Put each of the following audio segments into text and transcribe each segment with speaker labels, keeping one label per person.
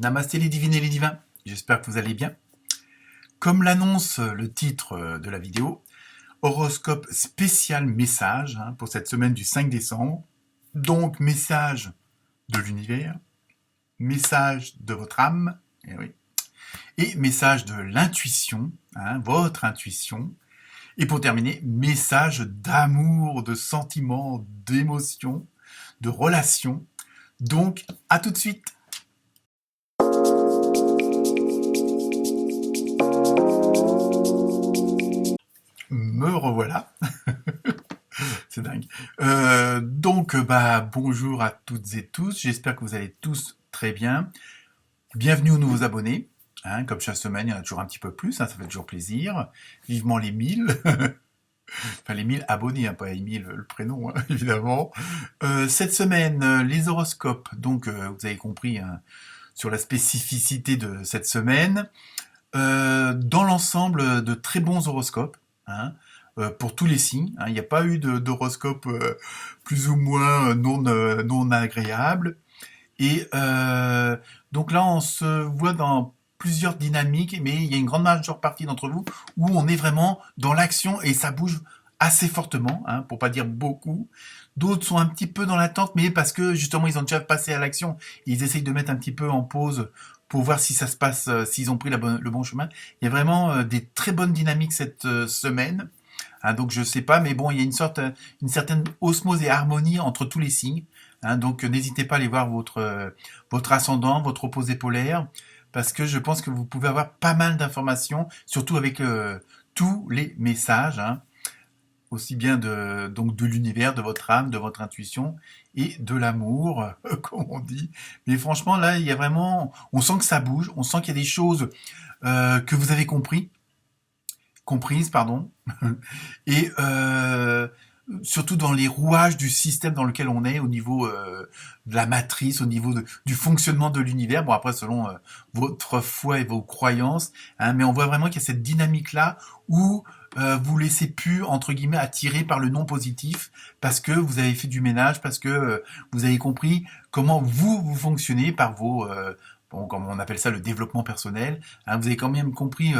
Speaker 1: Namasté les divines et les divins, j'espère que vous allez bien. Comme l'annonce le titre de la vidéo, horoscope spécial message pour cette semaine du 5 décembre. Donc message de l'univers, message de votre âme, oui, et message de l'intuition, votre intuition. Et pour terminer, message d'amour, de sentiments, d'émotions, de relations. Donc à tout de suite. Me revoilà. C'est dingue. Bonjour à toutes et tous. J'espère que vous allez tous très bien. Bienvenue aux nouveaux abonnés. Comme chaque semaine, il y en a toujours un petit peu plus. Ça fait toujours plaisir. Vivement les 1000. Enfin, les 1000 abonnés, pas Émile, le prénom, évidemment. Cette semaine, les horoscopes. Donc, vous avez compris sur la spécificité de cette semaine. Dans l'ensemble, de très bons horoscopes. Pour tous les signes. Il n'y a pas eu d'horoscope plus ou moins non agréable. Et donc là, on se voit dans plusieurs dynamiques, mais il y a une grande majeure partie d'entre vous où on est vraiment dans l'action et ça bouge assez fortement, pour pas dire beaucoup. D'autres sont un petit peu dans l'attente, mais parce que justement ils ont déjà passé à l'action, ils essayent de mettre un petit peu en pause pour voir si ça se passe, s'ils ont pris le bon chemin. Il y a vraiment des très bonnes dynamiques cette semaine. Donc je sais pas, mais bon, il y a une certaine osmose et harmonie entre tous les signes. Donc n'hésitez pas à aller voir votre ascendant, votre opposé polaire, parce que je pense que vous pouvez avoir pas mal d'informations, surtout avec tous les messages, aussi bien de l'univers, de votre âme, de votre intuition et de l'amour, comme on dit. Mais franchement, là, il y a vraiment, on sent que ça bouge, on sent qu'il y a des choses que vous avez comprises, pardon, et surtout dans les rouages du système dans lequel on est, au niveau de la matrice, au niveau du fonctionnement de l'univers. Bon, après, selon votre foi et vos croyances, mais on voit vraiment qu'il y a cette dynamique-là où vous laissez plus, entre guillemets, attirer par le non positif, parce que vous avez fait du ménage, parce que vous avez compris comment vous fonctionnez par vos... comme on appelle ça le développement personnel, vous avez quand même compris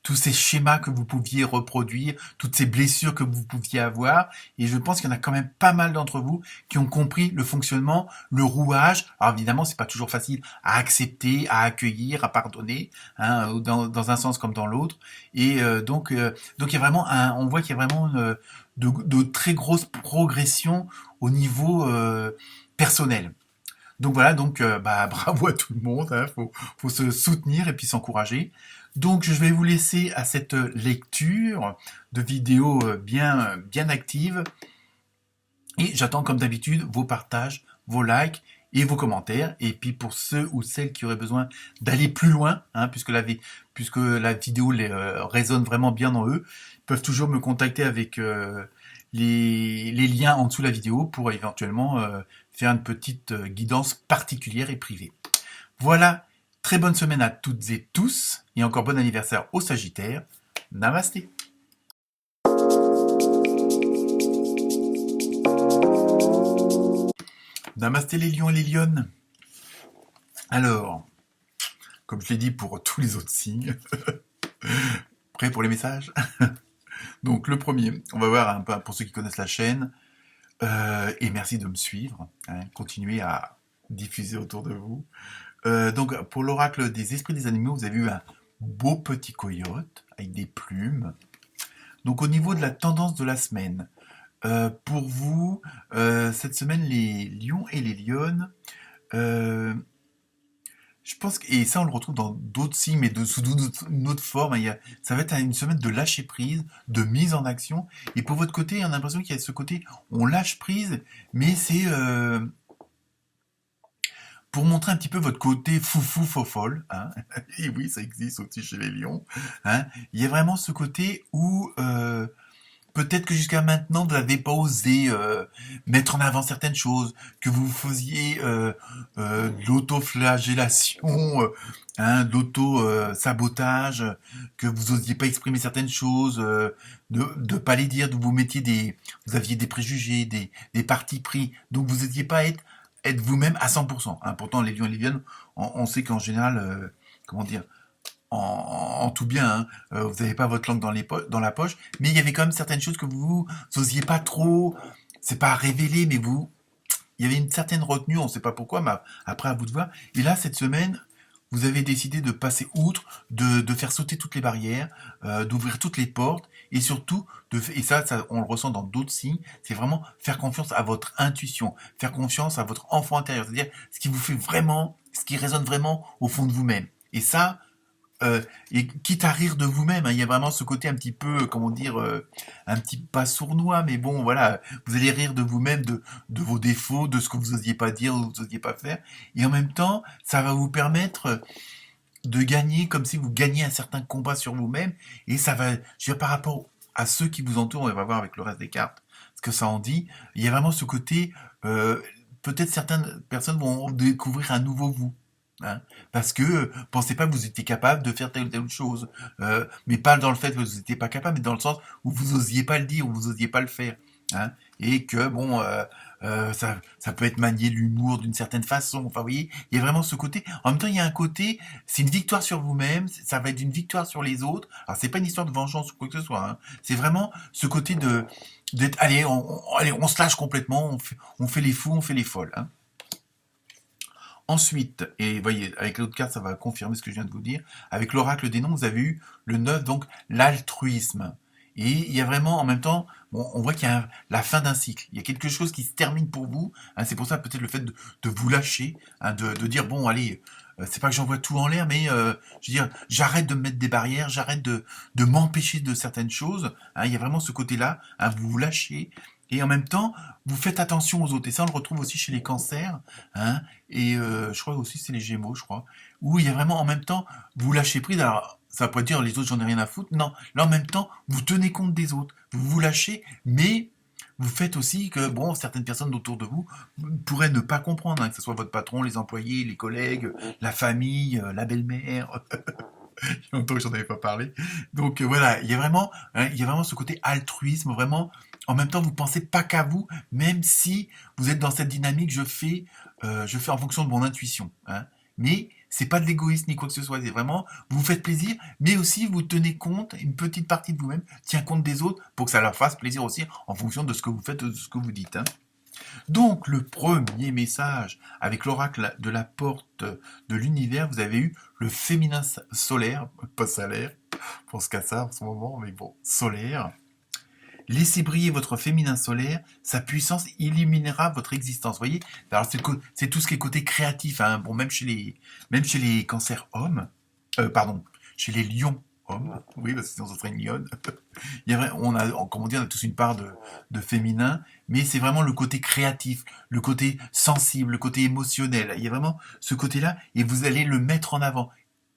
Speaker 1: tous ces schémas que vous pouviez reproduire, toutes ces blessures que vous pouviez avoir, et je pense qu'il y en a quand même pas mal d'entre vous qui ont compris le fonctionnement, le rouage. Alors évidemment, c'est pas toujours facile à accepter, à accueillir, à pardonner, dans un sens comme dans l'autre, et donc il y a vraiment on voit qu'il y a vraiment de très grosses progressions au niveau personnel. Donc voilà, bravo à tout le monde, faut se soutenir et puis s'encourager. Donc je vais vous laisser à cette lecture de vidéos bien active et j'attends comme d'habitude vos partages, vos likes et vos commentaires. Et puis pour ceux ou celles qui auraient besoin d'aller plus loin, puisque la vidéo résonne vraiment bien en eux, ils peuvent toujours me contacter avec les liens en dessous de la vidéo pour éventuellement faire une petite guidance particulière et privée. Voilà, très bonne semaine à toutes et tous, et encore bon anniversaire au Sagittaire. Namasté. Namasté les lions et les lionnes. Alors, comme je l'ai dit pour tous les autres signes, prêt pour les messages? Donc le premier, on va voir un peu pour ceux qui connaissent la chaîne, et merci de me suivre, continuez à diffuser autour de vous. Donc pour l'oracle des esprits des animaux, vous avez eu un beau petit coyote avec des plumes. Donc au niveau de la tendance de la semaine, pour vous, cette semaine, les lions et les lionnes, je pense et ça on le retrouve dans d'autres signes, mais sous une autre forme. Ça va être une semaine de lâcher prise, de mise en action. Et pour votre côté, on a l'impression qu'il y a ce côté, on lâche prise, mais c'est pour montrer un petit peu votre côté foufou fofolle. Et oui, ça existe aussi chez les lions. Il y a vraiment ce côté où peut-être que jusqu'à maintenant, vous n'avez pas osé mettre en avant certaines choses, que vous faisiez de l'autoflagellation, de l'auto-sabotage, que vous n'osiez pas exprimer certaines choses, de pas les dire, de vous aviez des préjugés, des partis pris, donc vous n'osiez pas être être vous-même à 100%. Hein. Pourtant, les lions et les lionnes, on sait qu'en général, comment dire, en tout bien, hein, vous n'avez pas votre langue dans la poche, mais il y avait quand même certaines choses que vous n'osiez pas trop, c'est pas révéler, mais il y avait une certaine retenue, on ne sait pas pourquoi, mais après à vous de voir. Et là, cette semaine, vous avez décidé de passer outre, de faire sauter toutes les barrières, d'ouvrir toutes les portes, et surtout, et ça, on le ressent dans d'autres signes, c'est vraiment faire confiance à votre intuition, faire confiance à votre enfant intérieur, c'est-à-dire ce qui vous fait vraiment, ce qui résonne vraiment au fond de vous-même. Et ça, et quitte à rire de vous-même, hein, il y a vraiment ce côté un petit peu, comment dire, un petit pas sournois, mais bon, voilà, vous allez rire de vous-même, de vos défauts, de ce que vous n'osiez pas dire, ou vous n'osiez pas faire, et en même temps, ça va vous permettre de gagner comme si vous gagniez un certain combat sur vous-même, et ça va, je veux dire, par rapport à ceux qui vous entourent, on va voir avec le reste des cartes ce que ça en dit, il y a vraiment ce côté, peut-être certaines personnes vont découvrir un nouveau vous. Hein, parce que pensez pas que vous étiez capable de faire telle ou telle chose, mais pas dans le fait que vous n'étiez pas capable, mais dans le sens où vous osiez pas le dire, où vous osiez pas le faire, hein, et que bon, ça peut être manier l'humour d'une certaine façon. Enfin, vous voyez, il y a vraiment ce côté. En même temps, il y a un côté, c'est une victoire sur vous-même, ça va être une victoire sur les autres. Alors, c'est pas une histoire de vengeance ou quoi que ce soit. Hein, c'est vraiment ce côté de d'être, allez, on se lâche complètement, on fait les fous, on fait les folles. Hein. Ensuite, et vous voyez, avec l'autre carte, ça va confirmer ce que je viens de vous dire. Avec l'oracle des noms, vous avez eu le 9, donc l'altruisme. Et il y a vraiment, en même temps, bon, on voit qu'il y a la fin d'un cycle. Il y a quelque chose qui se termine pour vous. Hein, c'est pour ça peut-être le fait de vous lâcher, hein, de dire, bon, allez, c'est pas que j'envoie tout en l'air, mais je veux dire, j'arrête de me mettre des barrières, j'arrête de m'empêcher de certaines choses. Hein, il y a vraiment ce côté-là, hein, vous vous lâchez. Et en même temps, vous faites attention aux autres. Et ça, on le retrouve aussi chez les cancers. Hein, et je crois aussi c'est les Gémeaux, je crois, où il y a vraiment en même temps, vous lâchez prise, alors ça va pas dire les autres j'en ai rien à foutre, non, là en même temps, vous tenez compte des autres, vous vous lâchez, mais vous faites aussi que, bon, certaines personnes autour de vous pourraient ne pas comprendre, hein, que ce soit votre patron, les employés, les collègues, la famille, la belle-mère, il y a longtemps que j'en avais pas parlé. Donc voilà, il y a vraiment ce côté altruisme, vraiment. En même temps, vous pensez pas qu'à vous, même si vous êtes dans cette dynamique, je fais en fonction de mon intuition. Hein. Mais c'est pas de l'égoïsme ni quoi que ce soit. C'est vraiment, vous vous faites plaisir, mais aussi vous tenez compte, une petite partie de vous-même tient compte des autres pour que ça leur fasse plaisir aussi en fonction de ce que vous faites, de ce que vous dites. Hein. Donc, le premier message, avec l'oracle de la porte de l'univers, vous avez eu le féminin solaire, pas salaire, pour ce cas ça en ce moment, mais bon, solaire. Laissez briller votre féminin solaire, sa puissance illuminera votre existence. Vous voyez, alors c'est tout ce qui est côté créatif. Hein. Bon, même chez les cancers hommes, pardon, chez les lions hommes, oui, parce que sinon ça serait une lionne. Comme on dit, on a tous une part de féminin, mais c'est vraiment le côté créatif, le côté sensible, le côté émotionnel. Il y a vraiment ce côté-là, et vous allez le mettre en avant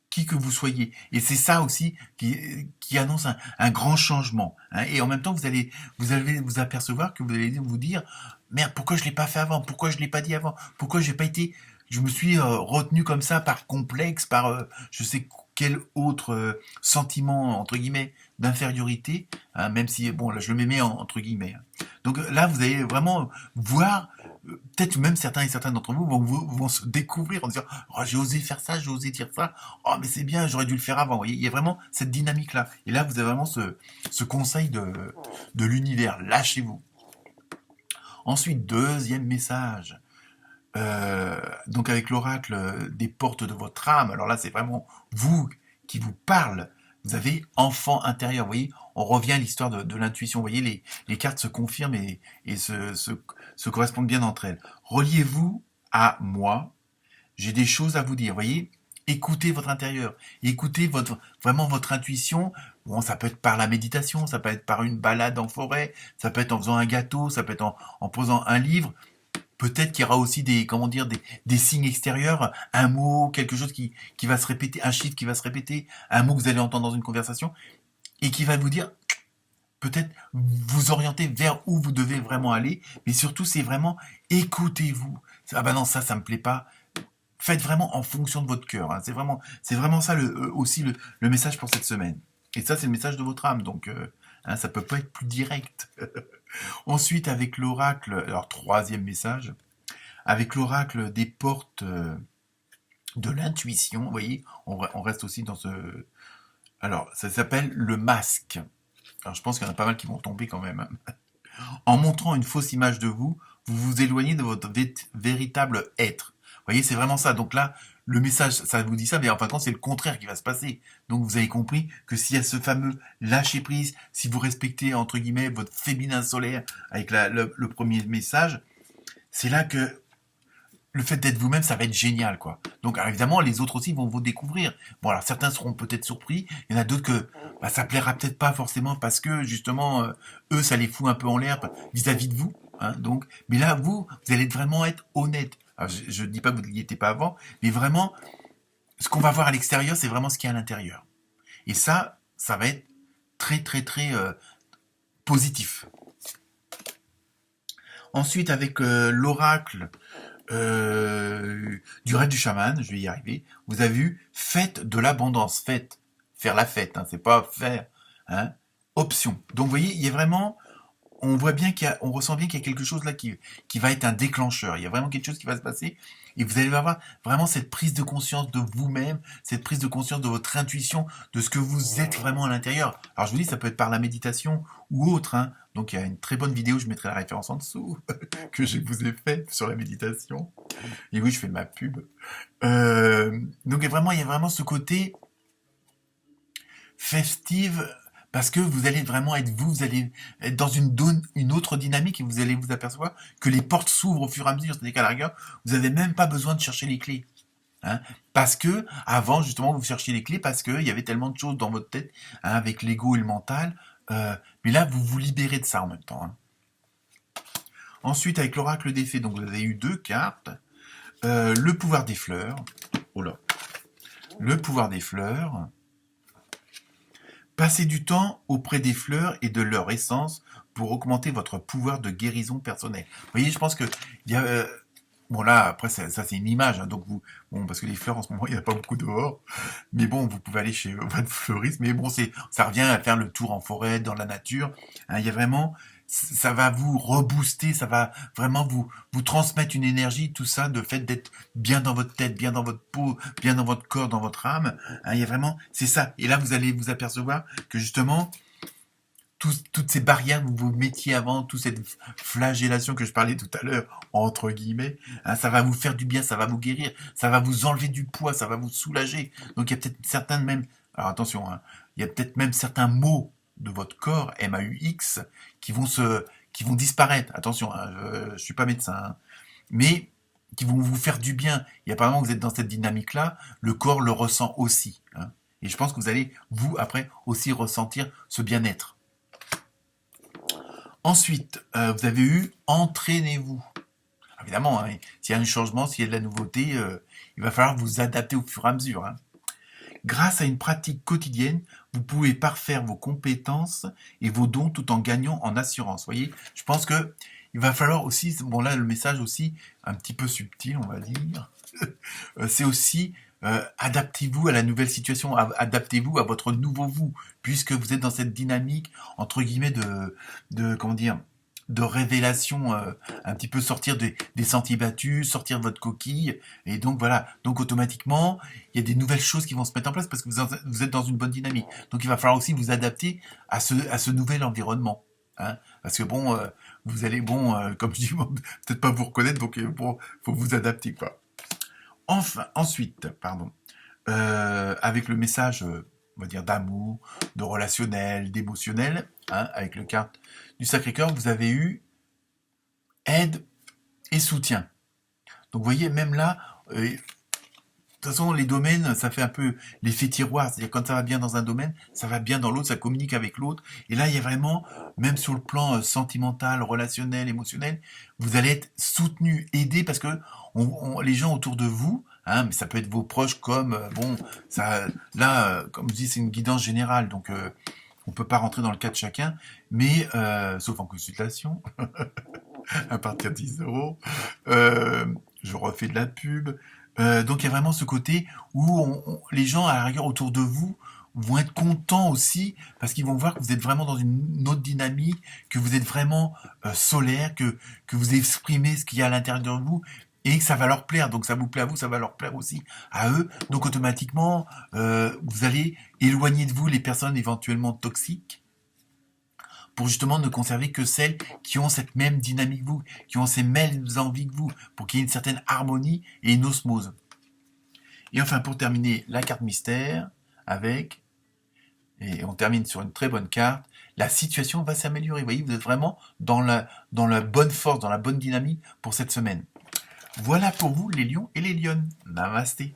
Speaker 1: qui que vous soyez. Et c'est ça aussi qui annonce un grand changement. Hein. Et en même temps, vous allez vous apercevoir que vous allez vous dire, merde, pourquoi je l'ai pas fait avant? Pourquoi je l'ai pas dit avant? Pourquoi j'ai pas été, je me suis retenu comme ça par complexe, par je sais quel autre sentiment entre guillemets d'infériorité, hein, même si bon là je le mets entre guillemets. Hein. Donc là vous allez vraiment voir peut-être même certains et certaines d'entre vous vont se découvrir en disant oh, j'ai osé faire ça, j'ai osé dire ça, oh mais c'est bien, j'aurais dû le faire avant. Vous voyez, il y a vraiment cette dynamique là. Et là vous avez vraiment ce conseil de l'univers, lâchez-vous. Ensuite, deuxième message. Donc avec l'oracle des portes de votre âme, alors là c'est vraiment vous qui vous parle. Vous avez enfant intérieur, vous voyez, on revient à l'histoire de l'intuition, vous voyez, les cartes se confirment et se correspondent bien entre elles. Reliez-vous à moi, j'ai des choses à vous dire, vous voyez, écoutez votre intérieur, écoutez vraiment votre intuition. Bon, ça peut être par la méditation, ça peut être par une balade en forêt, ça peut être en faisant un gâteau, ça peut être en posant un livre. Peut-être qu'il y aura aussi des signes extérieurs, un mot, quelque chose qui va se répéter, un chiffre qui va se répéter, un mot que vous allez entendre dans une conversation, et qui va vous dire, peut-être vous orienter vers où vous devez vraiment aller, mais surtout c'est vraiment écoutez-vous. Ah ben non, ça me plaît pas. Faites vraiment en fonction de votre cœur. Hein. C'est vraiment ça aussi le message pour cette semaine. Et ça, c'est le message de votre âme, donc hein, ça peut pas être plus direct. Ensuite, avec l'oracle, alors troisième message, avec l'oracle des portes de l'intuition, vous voyez, on reste aussi dans ce... Alors, ça s'appelle le masque. Alors, je pense qu'il y en a pas mal qui vont tomber quand même, hein. En montrant une fausse image de vous, vous vous éloignez de votre véritable être. Vous voyez, c'est vraiment ça. Donc là, le message, ça vous dit ça, mais en fin de compte, c'est le contraire qui va se passer. Donc vous avez compris que s'il y a ce fameux lâcher prise, si vous respectez, entre guillemets, votre féminin solaire avec le premier message, c'est là que le fait d'être vous-même, ça va être génial, quoi. Donc, alors, évidemment, les autres aussi vont vous découvrir. Bon, alors certains seront peut-être surpris. Il y en a d'autres que bah, ça plaira peut-être pas forcément parce que justement, eux, ça les fout un peu en l'air vis-à-vis de vous. Hein, donc, mais là, vous allez vraiment être honnête. Alors, je ne dis pas que vous n'y étiez pas avant, mais vraiment, ce qu'on va voir à l'extérieur, c'est vraiment ce qu'il y a à l'intérieur. Et ça va être très, très, très positif. Ensuite, avec l'oracle du rêve du chaman, je vais y arriver. Vous avez vu, fête de l'abondance, fête, faire la fête, hein, c'est pas faire, hein, option. Donc vous voyez, il y a vraiment, on voit bien on ressent bien qu'il y a quelque chose là qui va être un déclencheur. Il y a vraiment quelque chose qui va se passer et vous allez avoir vraiment cette prise de conscience de vous-même, cette prise de conscience de votre intuition, de ce que vous êtes vraiment à l'intérieur. Alors je vous dis, ça peut être par la méditation ou autre, hein. Donc il y a une très bonne vidéo, je mettrai la référence en dessous, que je vous ai faite sur la méditation. Et oui, je fais ma pub. Donc il y a vraiment ce côté festive parce que vous allez vraiment être vous allez être dans une autre dynamique et vous allez vous apercevoir que les portes s'ouvrent au fur et à mesure. C'est-à-dire qu'à la rigueur, vous n'avez même pas besoin de chercher les clés. Hein, parce que avant justement vous cherchiez les clés parce qu'il y avait tellement de choses dans votre tête, hein, avec l'ego et le mental. Mais là, vous vous libérez de ça en même temps. Hein. Ensuite, avec l'oracle des fées, donc vous avez eu 2 cartes. Le pouvoir des fleurs. Oh là. Le pouvoir des fleurs. Passez du temps auprès des fleurs et de leur essence pour augmenter votre pouvoir de guérison personnelle. Vous voyez, je pense que il y a... bon là, après, ça c'est une image, hein, donc vous... Bon, parce que les fleurs, en ce moment, il n'y en a pas beaucoup dehors. Mais bon, vous pouvez aller chez votre fleuriste. Mais bon, ça revient à faire le tour en forêt, dans la nature. Hein, il y a vraiment... Ça va vous rebooster, ça va vraiment vous transmettre une énergie, tout ça, de fait d'être bien dans votre tête, bien dans votre peau, bien dans votre corps, dans votre âme. Hein, il y a vraiment... C'est ça. Et là, vous allez vous apercevoir que justement... toutes ces barrières que vous mettiez avant, toute cette flagellation que je parlais tout à l'heure, entre guillemets, hein, ça va vous faire du bien, ça va vous guérir, ça va vous enlever du poids, ça va vous soulager. Donc il y a peut-être certains même, alors attention, hein, il y a peut-être même certains mots de votre corps, MAUX, qui vont disparaître. Attention, hein, je suis pas médecin, hein, mais qui vont vous faire du bien. Et apparemment, vous êtes dans cette dynamique-là, le corps le ressent aussi. Hein, et je pense que vous allez, vous, après, aussi ressentir ce bien-être. Ensuite, vous avez eu entraînez-vous. Évidemment, hein, s'il y a un changement, s'il y a de la nouveauté, il va falloir vous adapter au fur et à mesure. Hein. Grâce à une pratique quotidienne, vous pouvez parfaire vos compétences et vos dons tout en gagnant en assurance. Vous voyez, je pense que il va falloir aussi, bon là le message aussi un petit peu subtil, on va dire, c'est aussi adaptez-vous à la nouvelle situation, adaptez-vous à votre nouveau vous, puisque vous êtes dans cette dynamique entre guillemets de comment dire, de révélation, un petit peu sortir des sentiers battus, sortir de votre coquille, et donc voilà, donc automatiquement il y a des nouvelles choses qui vont se mettre en place parce que vous êtes dans une bonne dynamique. Donc il va falloir aussi vous adapter à ce nouvel environnement. Hein, parce que bon, vous allez, bon, comme je dis, peut-être pas vous reconnaître, donc bon, faut vous adapter, quoi. Enfin, ensuite, pardon, avec le message, on va dire, d'amour, de relationnel, d'émotionnel, hein, avec le carte du Sacré-Cœur, vous avez eu aide et soutien. Donc, vous voyez, même là, de toute façon, les domaines, ça fait un peu l'effet tiroir. C'est-à-dire, quand ça va bien dans un domaine, ça va bien dans l'autre, ça communique avec l'autre. Et là, il y a vraiment, même sur le plan sentimental, relationnel, émotionnel, vous allez être soutenu, aidé, parce que les gens autour de vous, hein, mais ça peut être vos proches comme, bon, ça, là, comme je dis, c'est une guidance générale, donc on peut pas rentrer dans le cas de chacun, mais, sauf en consultation, à partir de 10 euros, je refais de la pub. Donc il y a vraiment ce côté où les gens à la rigueur autour de vous vont être contents aussi parce qu'ils vont voir que vous êtes vraiment dans une autre dynamique, que vous êtes vraiment solaire, que vous exprimez ce qu'il y a à l'intérieur de vous et que ça va leur plaire. Donc ça vous plaît à vous, ça va leur plaire aussi à eux. Donc automatiquement, vous allez éloigner de vous les personnes éventuellement toxiques pour justement ne conserver que celles qui ont cette même dynamique que vous, qui ont ces mêmes envies que vous, pour qu'il y ait une certaine harmonie et une osmose. Et enfin, pour terminer, la carte mystère avec, et on termine sur une très bonne carte, la situation va s'améliorer. Vous voyez, vous êtes vraiment dans la bonne force, dans la bonne dynamique pour cette semaine. Voilà pour vous les lions et les lionnes. Namasté.